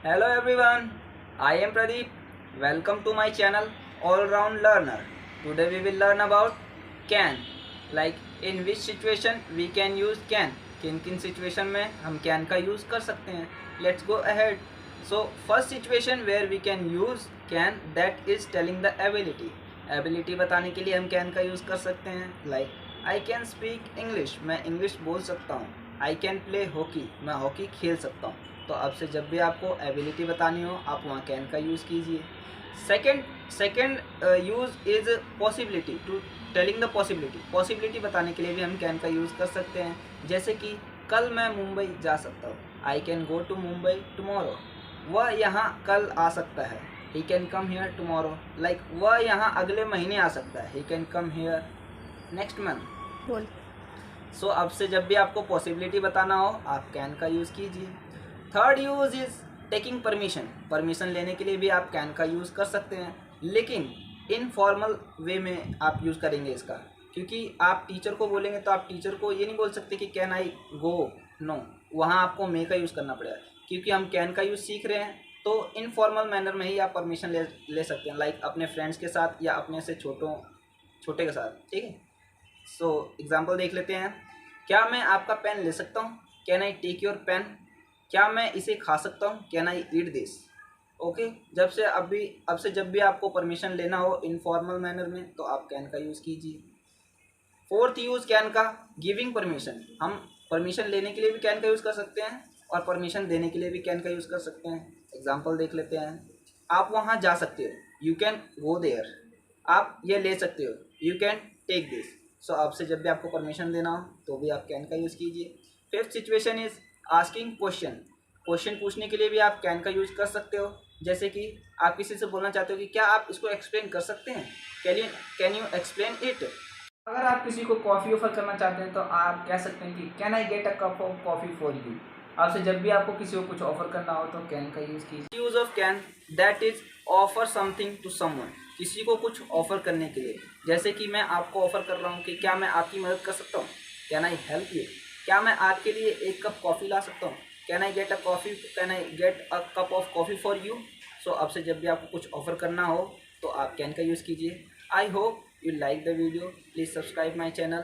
Hello everyone, I am Pradeep. Welcome to my channel All Round Learner. Today we will learn about can. Like in which situation we can use can. किन किन situation में हम can का use कर सकते हैं. Let's go ahead. So first situation where we can use can, that is telling the ability. Ability बताने के लिए हम can का यूज़ कर सकते हैं. Like I can speak English, मैं English बोल सकता हूँ. I can play hockey, मैं हॉकी खेल सकता हूँ. तो अब से जब भी आपको एबिलिटी बतानी हो आप वहाँ कैन का यूज़ कीजिए. Second use is possibility, to telling the possibility बताने के लिए भी हम कैन का यूज़ कर सकते हैं. जैसे कि कल मैं मुंबई जा सकता हूँ. I can go to Mumbai tomorrow. वह यहाँ कल आ सकता है. He can come here tomorrow. Like वह यहाँ अगले महीने आ सकता है. He can come here next month. बोल. सो अब से जब भी आपको पॉसिबिलिटी बताना हो आप कैन का यूज़ कीजिए. Third use is taking permission लेने के लिए भी आप कैन का यूज़ कर सकते हैं, लेकिन इनफॉर्मल वे में आप यूज़ करेंगे इसका. क्योंकि आप टीचर को बोलेंगे तो आप टीचर को ये नहीं बोल सकते कि कैन आई गो. नो, वहाँ आपको मे का यूज़ करना पड़ेगा. क्योंकि हम कैन का यूज़ सीख रहे हैं तो इनफॉर्मल मैनर में ही आप परमिशन ले सकते हैं. लाइक अपने फ्रेंड्स के साथ या अपने से छोटे के साथ. ठीक है. सो एग्जाम्पल देख लेते हैं. क्या मैं आपका पेन ले सकता हूँ? Can I take your pen? क्या मैं इसे खा सकता हूँ? Can I eat this? Okay. अब से जब भी आपको परमिशन लेना हो इनफॉर्मल मैनर में तो आप कैन का यूज़ कीजिए. फोर्थ यूज़ कैन का, गिविंग परमिशन. हम परमिशन लेने के लिए भी कैन का यूज़ कर सकते हैं और परमिशन देने के लिए भी कैन का यूज़ कर सकते हैं. एग्जाम्पल देख लेते हैं. आप वहाँ जा सकते हो. You can go there. आप ये ले सकते हो. You can take this. So आपसे जब भी आपको परमिशन देना हो तो भी आप कैन का यूज़ कीजिए. Fifth situation is asking question पूछने के लिए भी आप कैन का यूज़ कर सकते हो. जैसे कि आप किसी से बोलना चाहते हो कि क्या आप इसको एक्सप्लेन कर सकते हैं? Can you explain it? अगर आप किसी को कॉफ़ी ऑफर करना चाहते हैं तो आप कह सकते हैं कि can I get a cup of coffee for you. आपसे जब भी आपको किसी को कुछ ऑफर करना हो तो कैन का यूज़ कीजिए. Use of can, that is offer something to someone. किसी को कुछ ऑफर करने के लिए. जैसे कि मैं आपको ऑफर कर रहा हूँ कि क्या मैं आपकी मदद कर सकता हूँ? Can I help you? क्या मैं आपके लिए एक कप कॉफ़ी ला सकता हूँ? Can I get a cup of coffee for you? So आपसे जब भी आपको कुछ ऑफर करना हो तो आप कैन का यूज़ कीजिए. I hope you like the video. Please subscribe my channel.